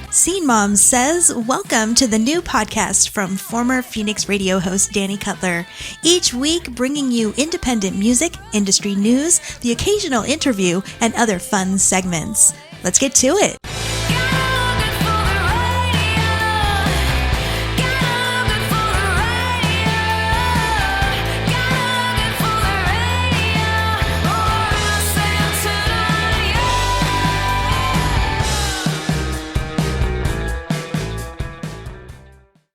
Scene Mom says, welcome to the new podcast from former Phoenix radio host Danny Cutler. Each week bringing you independent music, industry news, the occasional interview, and other fun segments. Let's get to it.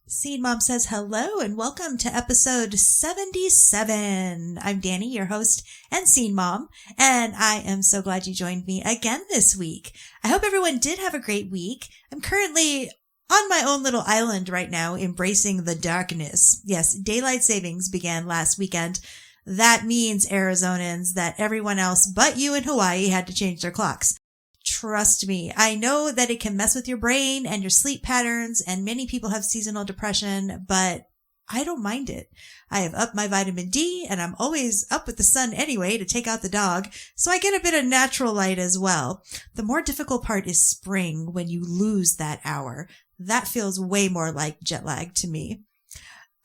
Scene Mom says hello and welcome to episode 77. I'm Danny, your host and Scene Mom, and I am so glad you joined me again this week. I hope everyone did have a great week. I'm currently on my own little island right now, embracing the darkness. Yes, daylight savings began last weekend. That means, Arizonans, that everyone else but you in Hawaii had to change their clocks. Trust me, I know that it can mess with your brain and your sleep patterns, and many people have seasonal depression, but I don't mind it. I have upped my vitamin D, and I'm always up with the sun anyway to take out the dog, so I get a bit of natural light as well. The more difficult part is spring, when you lose that hour. That feels way more like jet lag to me.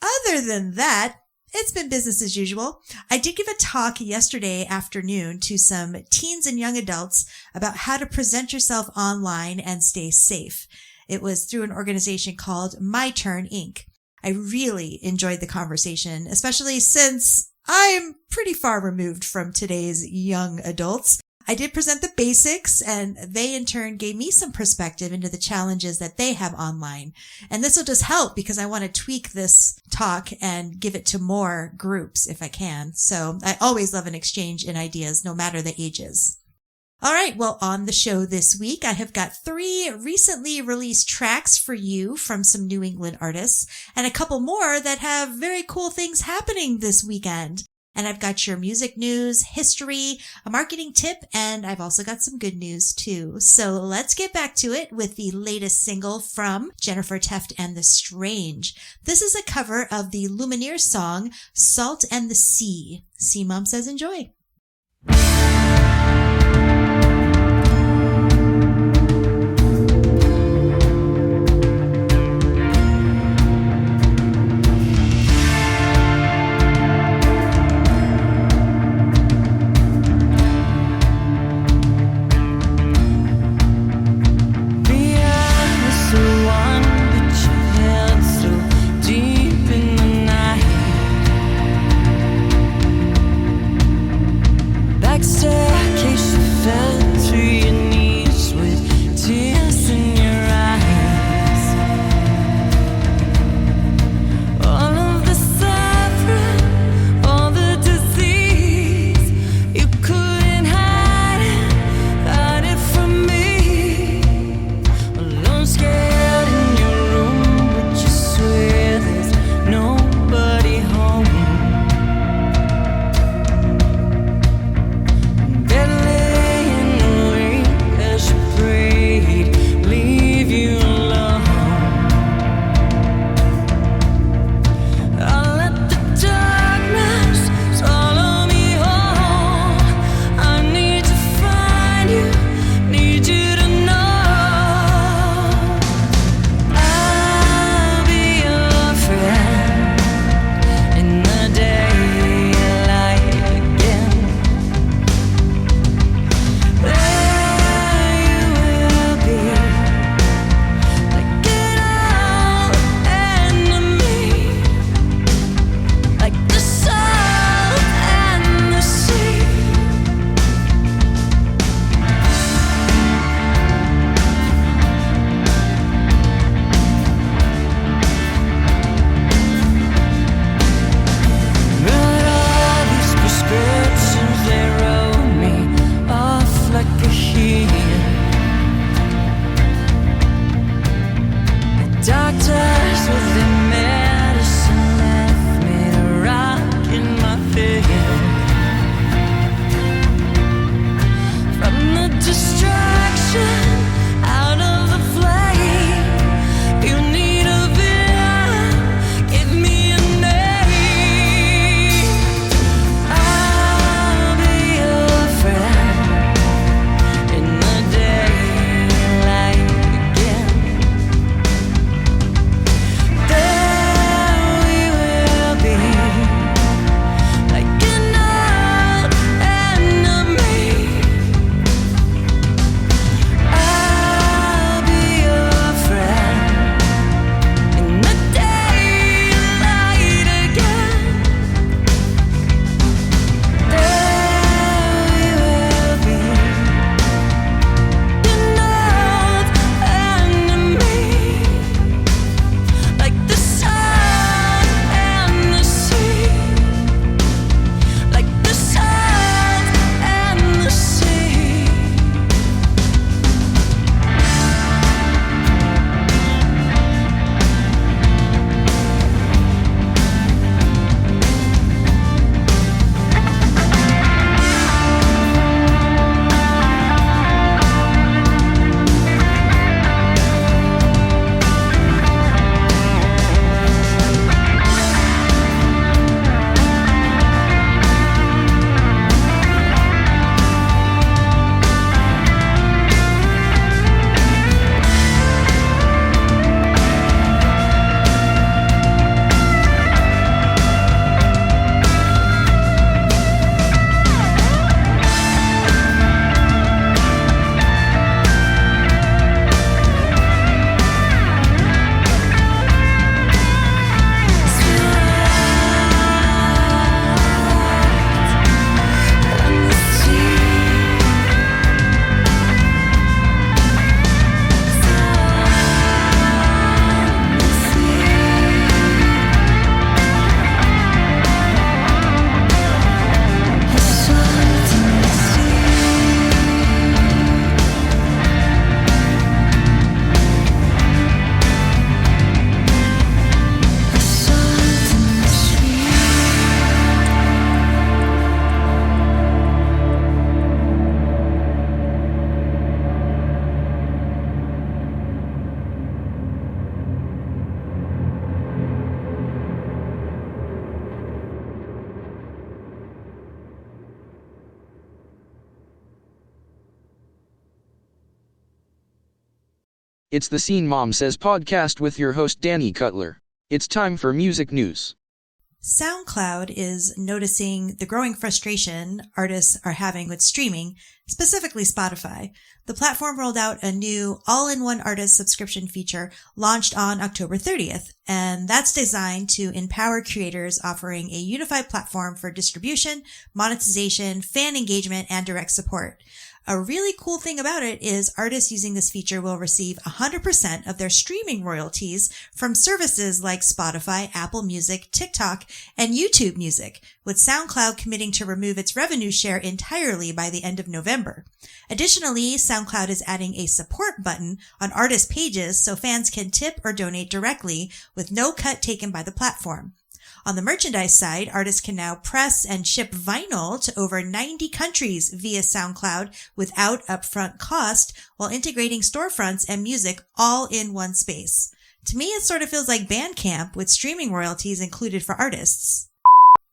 Other than that, it's been business as usual. I did give a talk yesterday afternoon to some teens and young adults about how to present yourself online and stay safe. It was through an organization called My Turn Inc. I really enjoyed the conversation, especially since I'm pretty far removed from today's young adults. I did present the basics, and they in turn gave me some perspective into the challenges that they have online. And this will just help because I want to tweak this talk and give it to more groups if I can. So I always love an exchange in ideas, no matter the ages. All right. Well, on the show this week, I have got 3 recently released tracks for you from some New England artists and a couple more that have very cool things happening this weekend. And I've got your music news, history, a marketing tip, and I've also got some good news too. So let's get back to it with the latest single from Jennifer Tefft and The Strange. This is a cover of the Lumineers song, Salt and the Sea. Scene Mom says enjoy. Deep in the night, It's the Scene Mom Says podcast with your host Danny Cutler. It's time for music news. SoundCloud is noticing the growing frustration artists are having with streaming, specifically Spotify. The platform rolled out a new all-in-one artist subscription feature launched on October 30th, and that's designed to empower creators, offering a unified platform for distribution, monetization, fan engagement, and direct support. A really cool thing about it is artists using this feature will receive 100% of their streaming royalties from services like Spotify, Apple Music, TikTok, and YouTube Music, with SoundCloud committing to remove its revenue share entirely by the end of November. Additionally, SoundCloud is adding a support button on artist pages so fans can tip or donate directly with no cut taken by the platform. On the merchandise side, artists can now press and ship vinyl to over 90 countries via SoundCloud without upfront cost, while integrating storefronts and music all in one space. To me, it sort of feels like Bandcamp with streaming royalties included for artists.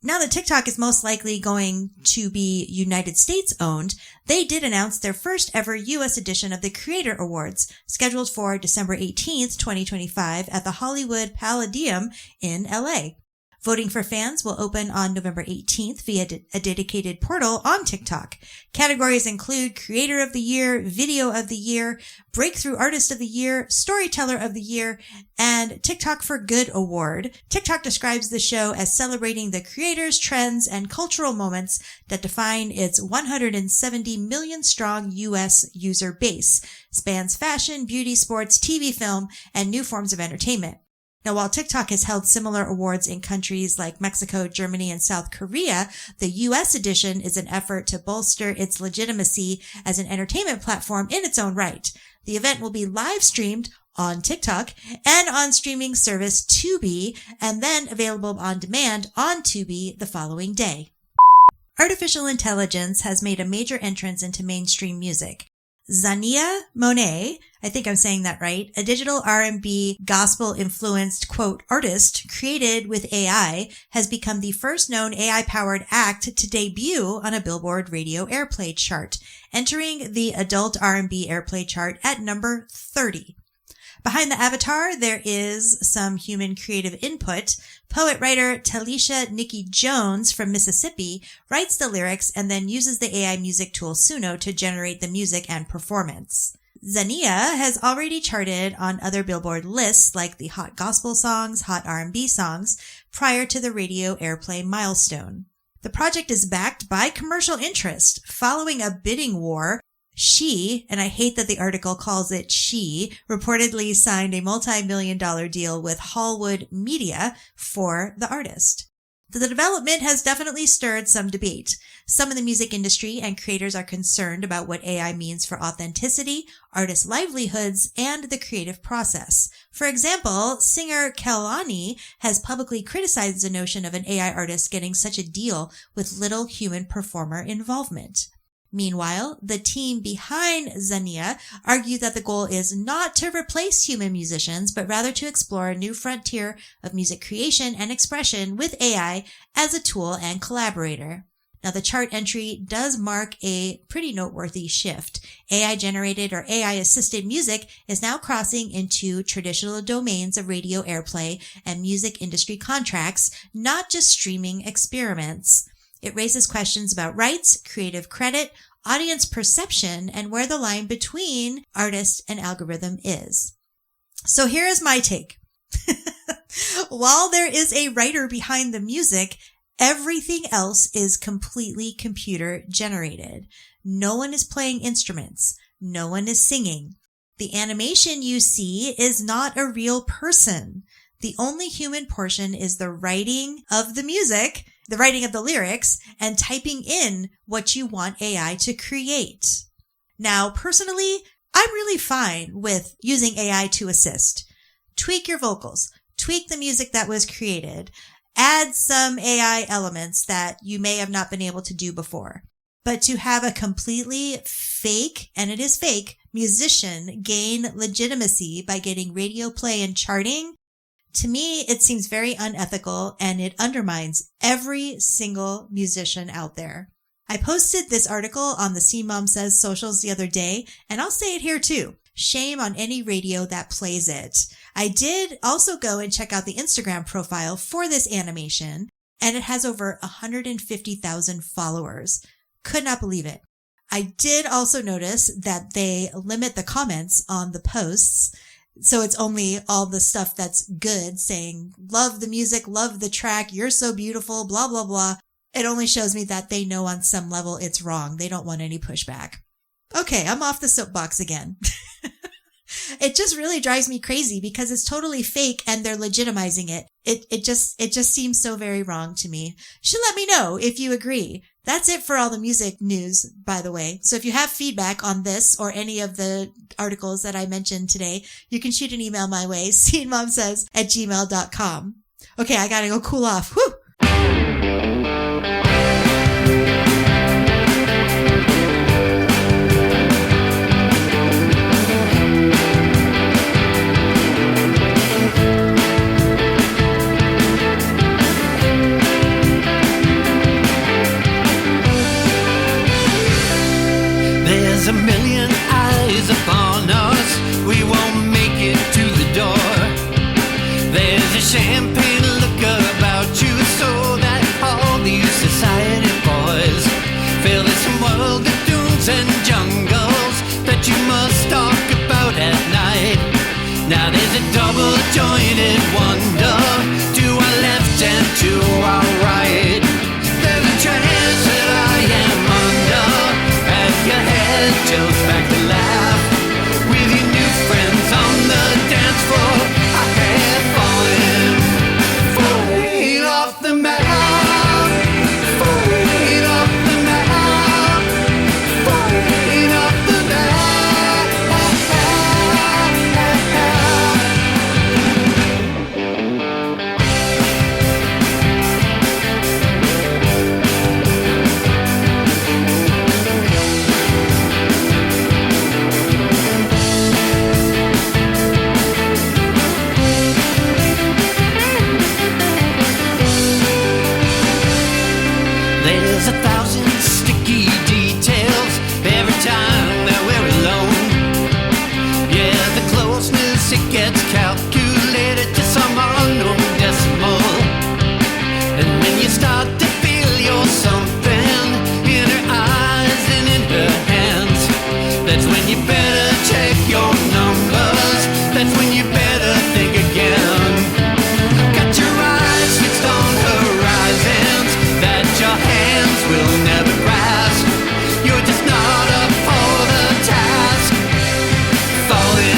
Now that TikTok is most likely going to be United States owned, they did announce their first ever US edition of the Creator Awards, scheduled for December 18th, 2025 at the Hollywood Palladium in LA. Voting for fans will open on November 18th via a dedicated portal on TikTok. Categories include Creator of the Year, Video of the Year, Breakthrough Artist of the Year, Storyteller of the Year, and TikTok for Good Award. TikTok describes the show as celebrating the creators, trends, and cultural moments that define its 170 million strong U.S. user base, spans fashion, beauty, sports, TV, film, and new forms of entertainment. Now, while TikTok has held similar awards in countries like Mexico, Germany, and South Korea, the U.S. edition is an effort to bolster its legitimacy as an entertainment platform in its own right. The event will be live streamed on TikTok and on streaming service Tubi, and then available on demand on Tubi the following day. Artificial intelligence has made a major entrance into mainstream music. Xania Monet, I think I'm saying that right, a digital R&B gospel-influenced, quote, artist created with AI, has become the first known AI-powered act to debut on a Billboard radio airplay chart, entering the adult R&B airplay chart at number 30. Behind the avatar, there is some human creative input. Poet-writer Talisha Nikki Jones from Mississippi writes the lyrics and then uses the AI music tool Suno to generate the music and performance. Xania has already charted on other Billboard lists like the Hot Gospel Songs, Hot R&B Songs, prior to the radio airplay milestone. The project is backed by commercial interest. Following a bidding war, she, and I hate that the article calls it she, reportedly signed a multi-million-dollar deal with Hallwood Media for the artist. The development has definitely stirred some debate. Some in the music industry and creators are concerned about what AI means for authenticity, artists' livelihoods, and the creative process. For example, singer Kehlani has publicly criticized the notion of an AI artist getting such a deal with little human performer involvement. Meanwhile, the team behind Xania argued that the goal is not to replace human musicians, but rather to explore a new frontier of music creation and expression with AI as a tool and collaborator. Now, the chart entry does mark a pretty noteworthy shift. AI-generated or AI-assisted music is now crossing into traditional domains of radio airplay and music industry contracts, not just streaming experiments. It raises questions about rights, creative credit, audience perception, and where the line between artist and algorithm is. So here is my take. While there is a writer behind the music, everything else is completely computer generated. No one is playing instruments. No one is singing. The animation you see is not a real person. The only human portion is the writing of the music, the writing of the lyrics, and typing in what you want AI to create. Now, personally, I'm really fine with using AI to assist. Tweak your vocals, tweak the music that was created, add some AI elements that you may have not been able to do before. But to have a completely fake, and it is fake, musician gain legitimacy by getting radio play and charting, to me, it seems very unethical, and it undermines every single musician out there. I posted this article on the Scene Mom Says socials the other day, and I'll say it here too. Shame on any radio that plays it. I did also go and check out the Instagram profile for this animation, and it has over 150,000 followers. Could not believe it. I did also notice that they limit the comments on the posts. So it's only all the stuff that's good, saying, love the music, love the track, you're so beautiful, blah, blah, blah. It only shows me that they know on some level it's wrong. They don't want any pushback. Okay, I'm off the soapbox again. It just really drives me crazy because it's totally fake and they're legitimizing it. It just seems so very wrong to me. You should let me know if you agree. That's it for all the music news, by the way. So if you have feedback on this or any of the articles that I mentioned today, you can shoot an email my way, scenemomsays@gmail.com. Okay, I gotta go cool off. Whew! There's a million eyes upon us. We won't make it to the door. There's a champagne look about you, so that all these society boys feel this world of dunes and jungles that you must talk about at night. Now there's a double jointed wonder to our left and to our right. There's a chance that I am under as your head tilts back to laugh with your new friends on the dance floor. I have fallen off the map, falling off the map, falling off the There's 1,000 sticky details every time that we're alone. Yeah, the closeness, it gets calculated to some unknown decimal. And when you start to feel you're something in her eyes and in her hands, that's when you better check your numbers. That's when you better think again. Got your eyes fixed on horizons that your hands will never grasp. You're just not up for the task. Falling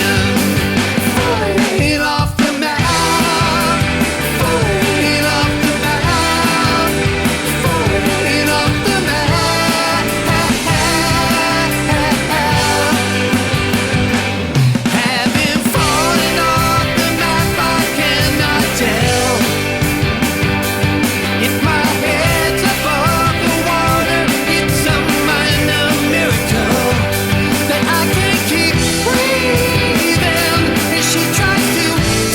off the map, falling off the map, falling off the map. Having fallen off the map, I cannot tell if my head's above the water. It's a minor miracle that I can keep breathing. And she tries to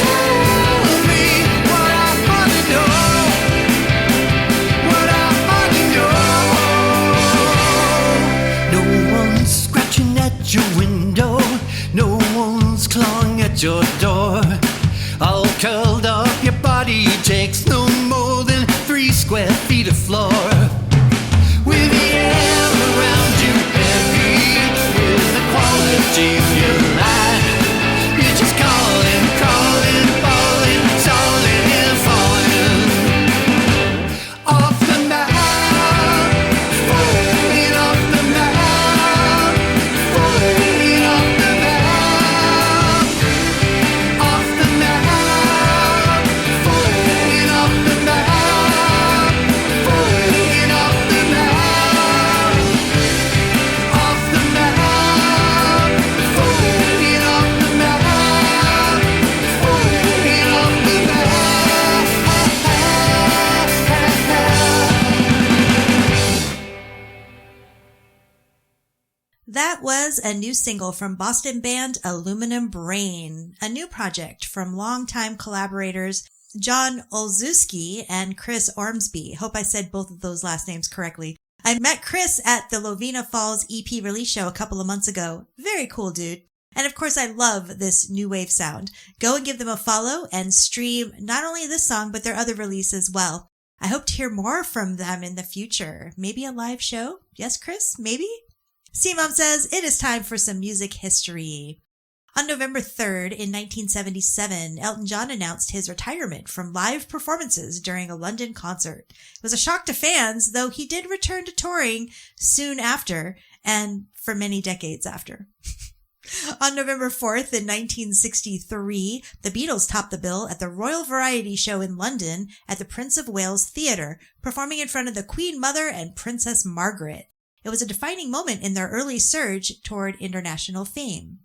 tell me what I ought to know, what I ought to know. No one's scratching at your window, no one's clawing at your door. All curled up, your body takes no more than 3 square feet of floor. With the air around you heavy, with the quality of your life, you're just calling, falling and falling off the map, falling off the map, falling off the map, off the map, falling off the map, falling off the map, off the map, falling off the map, falling off the That was a new single from Boston band Aluminum Brain, a new project from longtime collaborators John Olszewski and Chris Ormsby. Hope I said both of those last names correctly. I met Chris at the Lovina Falls EP release show a couple of months ago. Very cool dude. And of course, I love this new wave sound. Go and give them a follow and stream not only this song, but their other release as well. I hope to hear more from them in the future. Maybe a live show? Yes, Chris? Maybe? Scene Mom says it is time for some music history. On November 3rd, in 1977, Elton John announced his retirement from live performances during a London concert. It was a shock to fans, though he did return to touring soon after and for many decades after. On November 4th, in 1963, the Beatles topped the bill at the Royal Variety Show in London at the Prince of Wales Theatre, performing in front of the Queen Mother and Princess Margaret. It was a defining moment in their early surge toward international fame.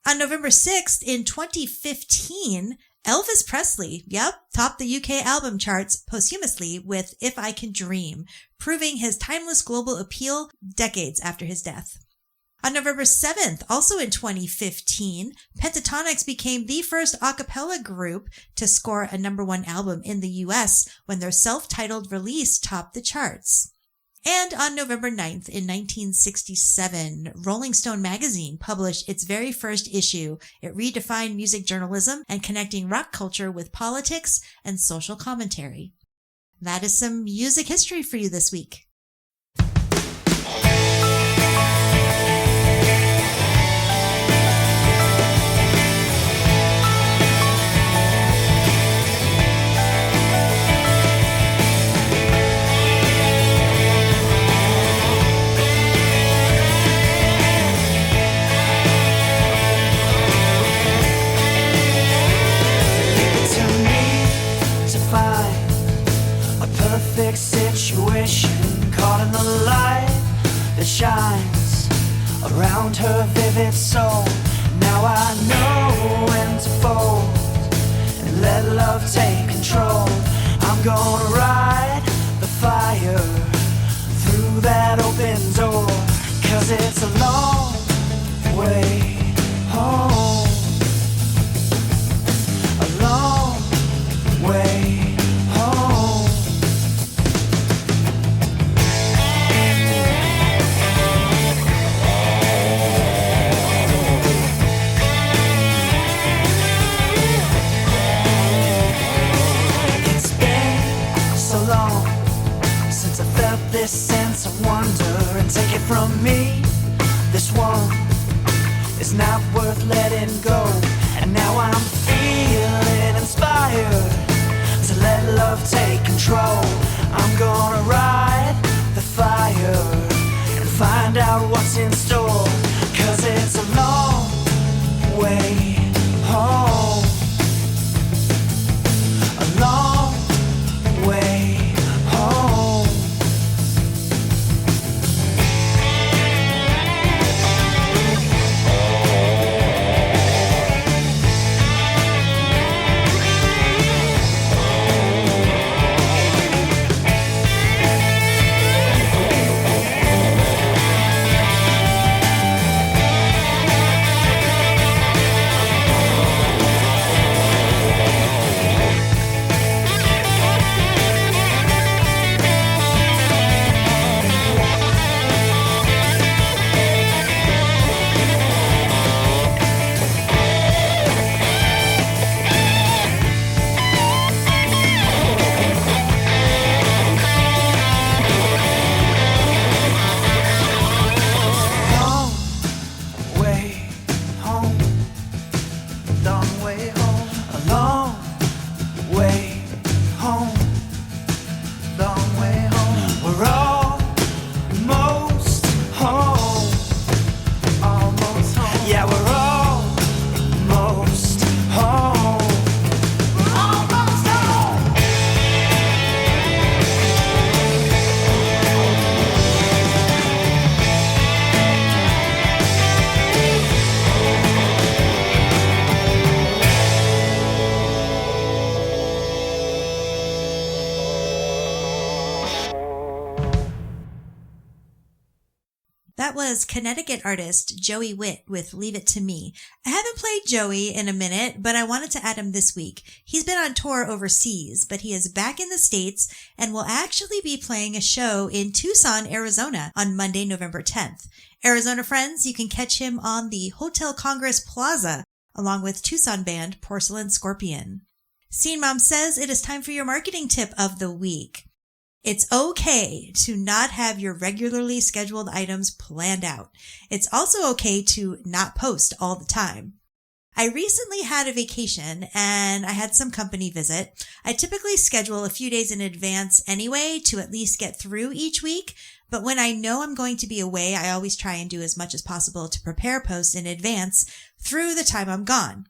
On November 6th, in 2015, Elvis Presley, topped the UK album charts posthumously with If I Can Dream, proving his timeless global appeal decades after his death. On November 7th, also in 2015, Pentatonix became the first a cappella group to score a #1 album in the US when their self-titled release topped the charts. And on November 9th, in 1967, Rolling Stone magazine published its very first issue. It redefined music journalism and connecting rock culture with politics and social commentary. That is some music history for you this week. Perfect situation, caught in the light that shines around her vivid soul. Now I know when to fold and let love take control. I'm gonna ride the fire through that open door, 'cause it's a long way home, a long way. This sense of wonder, and take it from me, this one is not worth letting go. And now I'm feeling inspired to let love take control. I'm gonna ride the fire and find out what's in store, 'cause it's a long way home, a long way home. was Connecticut artist Joey Witt with Leave It to Me. I haven't played Joey in a minute, but I wanted to add him this week. He's been on tour overseas, but he is back in the States and will actually be playing a show in Tucson, Arizona on Monday, November 10th. Arizona friends, you can catch him on the Hotel Congress Plaza along with Tucson band Porcelain Scorpion. Scene Mom says it is time for your marketing tip of the week. It's okay to not have your regularly scheduled items planned out. It's also okay to not post all the time. I recently had a vacation and I had some company visit. I typically schedule a few days in advance anyway to at least get through each week. But when I know I'm going to be away, I always try and do as much as possible to prepare posts in advance through the time I'm gone.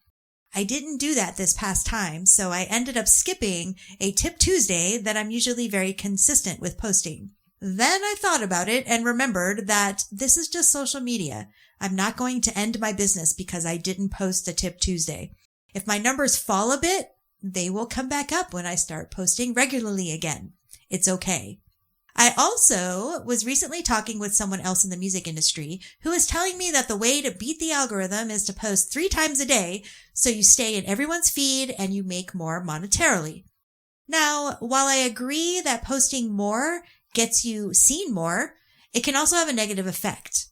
I didn't do that this past time, so I ended up skipping a Tip Tuesday that I'm usually very consistent with posting. Then I thought about it and remembered that this is just social media. I'm not going to end my business because I didn't post a Tip Tuesday. If my numbers fall a bit, they will come back up when I start posting regularly again. It's okay. I also was recently talking with someone else in the music industry who was telling me that the way to beat the algorithm is to post 3 times a day so you stay in everyone's feed and you make more monetarily. Now, while I agree that posting more gets you seen more, it can also have a negative effect.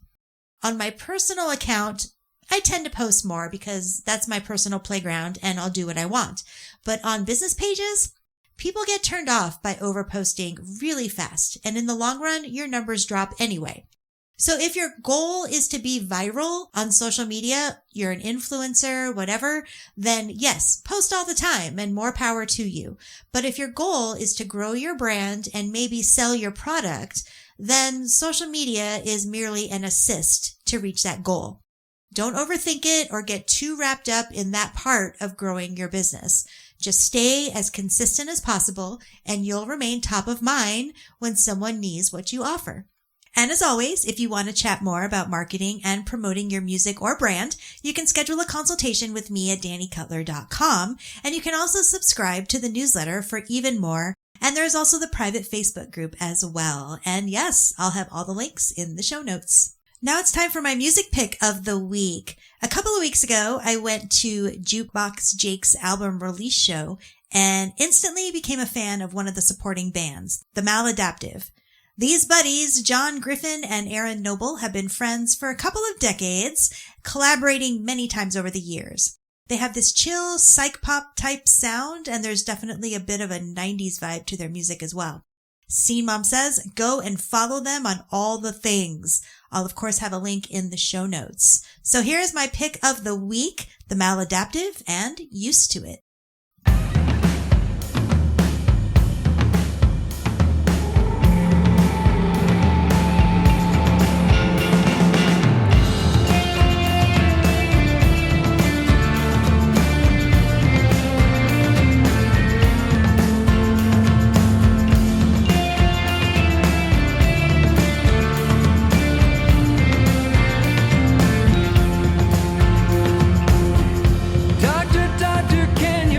On my personal account, I tend to post more because that's my personal playground and I'll do what I want. But on business pages, people get turned off by overposting really fast, and in the long run, your numbers drop anyway. So if your goal is to be viral on social media, you're an influencer, whatever, then yes, post all the time and more power to you. But if your goal is to grow your brand and maybe sell your product, then social media is merely an assist to reach that goal. Don't overthink it or get too wrapped up in that part of growing your business. Just stay as consistent as possible and you'll remain top of mind when someone needs what you offer. And as always, if you want to chat more about marketing and promoting your music or brand, you can schedule a consultation with me at DannyCutler.com. And you can also subscribe to the newsletter for even more. And there's also the private Facebook group as well. And yes, I'll have all the links in the show notes. Now it's time for my music pick of the week. A couple of weeks ago, I went to Jukebox Jake's album release show and instantly became a fan of one of the supporting bands, the Maladaptive. These buddies, John Griffin and Aaron Noble, have been friends for a couple of decades, collaborating many times over the years. They have this chill psych pop type sound, and there's definitely a bit of a 90s vibe to their music as well. Scene Mom says, go and follow them on all the things. I'll of course have a link in the show notes. So here's my pick of the week, the Maladaptive and Used to It. Doctor, can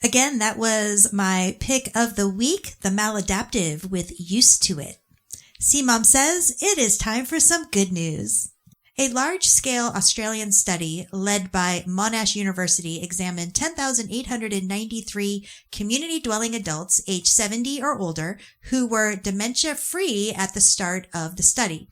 Again, that was my pick of the week, the Maladaptive with Used to It. C-Mom says it is time for some good news. A large-scale Australian study led by Monash University examined 10,893 community-dwelling adults aged 70 or older who were dementia-free at the start of the study.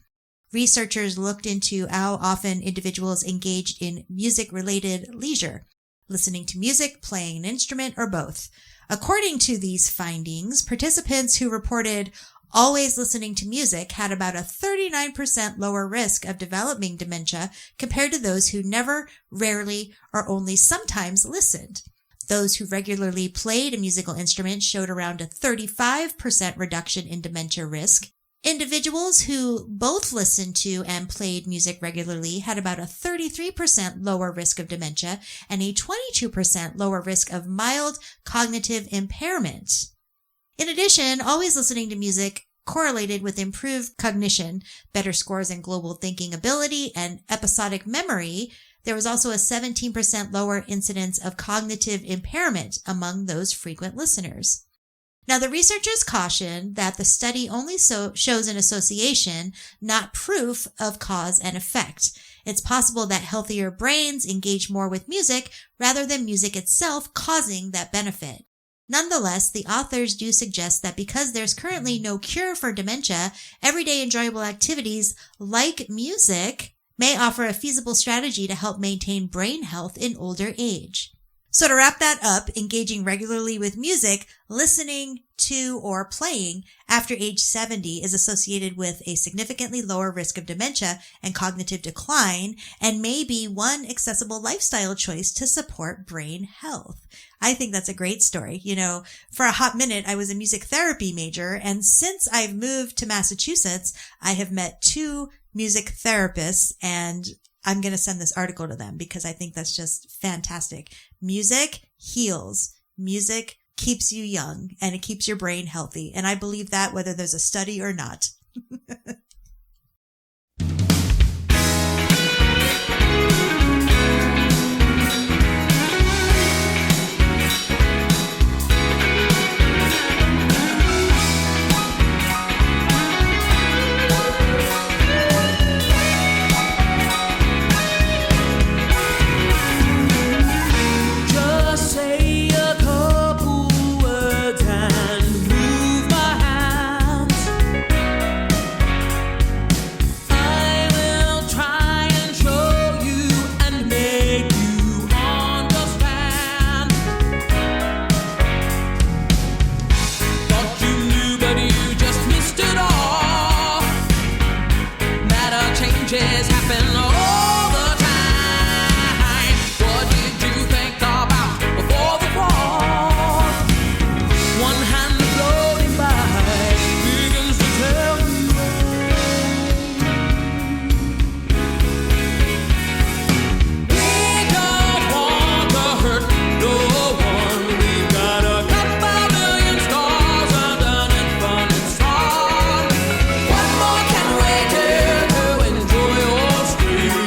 Researchers looked into how often individuals engaged in music-related leisure, listening to music, playing an instrument, or both. According to these findings, participants who reported always listening to music had about a 39% lower risk of developing dementia compared to those who never, rarely, or only sometimes listened. Those who regularly played a musical instrument showed around a 35% reduction in dementia risk. Individuals who both listened to and played music regularly had about a 33% lower risk of dementia and a 22% lower risk of mild cognitive impairment. In addition, always listening to music correlated with improved cognition, better scores in global thinking ability, and episodic memory. There was also a 17% lower incidence of cognitive impairment among those frequent listeners. Now, the researchers caution that the study only shows an association, not proof of cause and effect. It's possible that healthier brains engage more with music rather than music itself causing that benefit. Nonetheless, the authors do suggest that because there's currently no cure for dementia, everyday enjoyable activities like music may offer a feasible strategy to help maintain brain health in older age. So to wrap that up, engaging regularly with music, listening to or playing after age 70 is associated with a significantly lower risk of dementia and cognitive decline and may be one accessible lifestyle choice to support brain health. I think that's a great story. You know, for a hot minute, I was a music therapy major, and since I've moved to Massachusetts, I have met 2 music therapists, and I'm going to send this article to them because I think that's just fantastic. Music heals. Music keeps you young and it keeps your brain healthy. And I believe that whether there's a study or not. What more can we do to enjoy your street?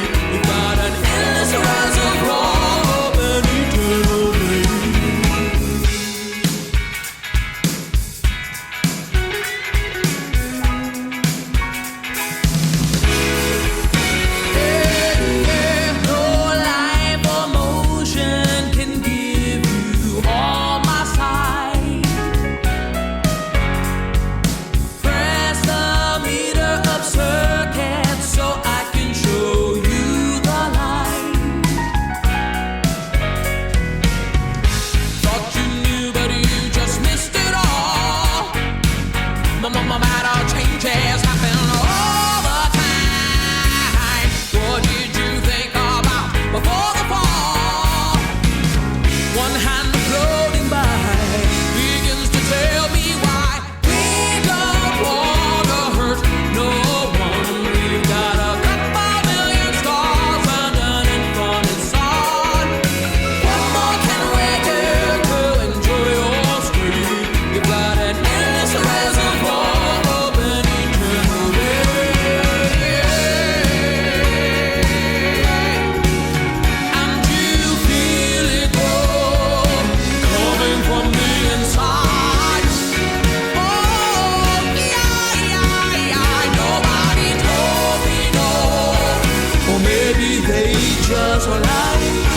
just right.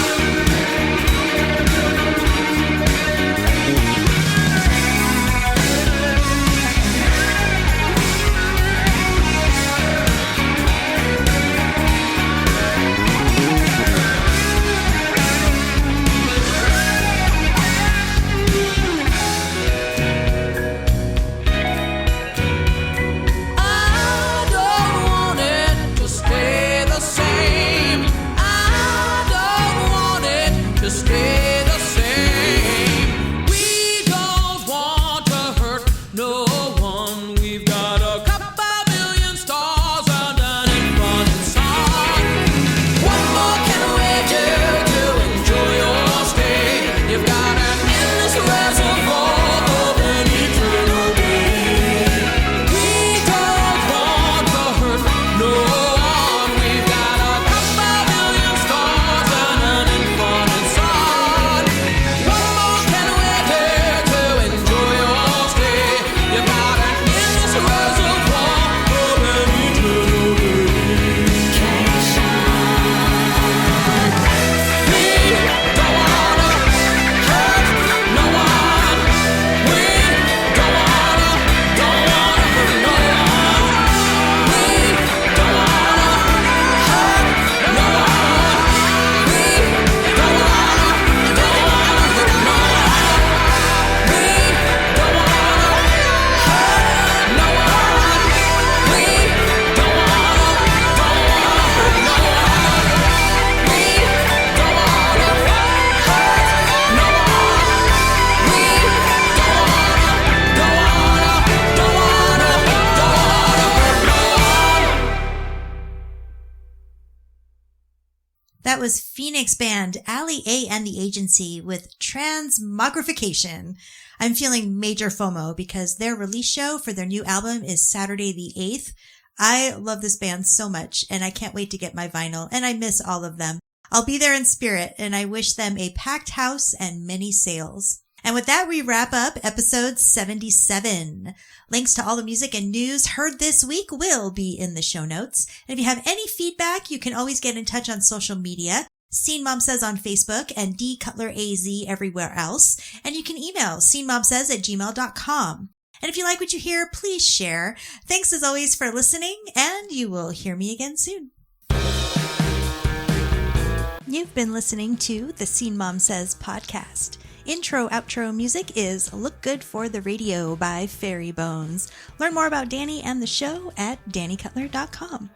That was Phoenix band Ali A and the Agency with Transmogrification. I'm feeling major FOMO because their release show for their new album is Saturday the 8th. I love this band so much and I can't wait to get my vinyl, and I miss all of them. I'll be there in spirit, and I wish them a packed house and many sales. And with that, we wrap up episode 77. Links to all the music and news heard this week will be in the show notes. And if you have any feedback, you can always get in touch on social media. Scene Mom Says on Facebook and D Cutler AZ everywhere else. And you can email scenemomsays@gmail.com. And if you like what you hear, please share. Thanks as always for listening, and you will hear me again soon. You've been listening to the Scene Mom Says podcast. Intro, outro music is Look Good for the Radio by Fairy Bones. Learn more about Danny and the show at DannyCutler.com.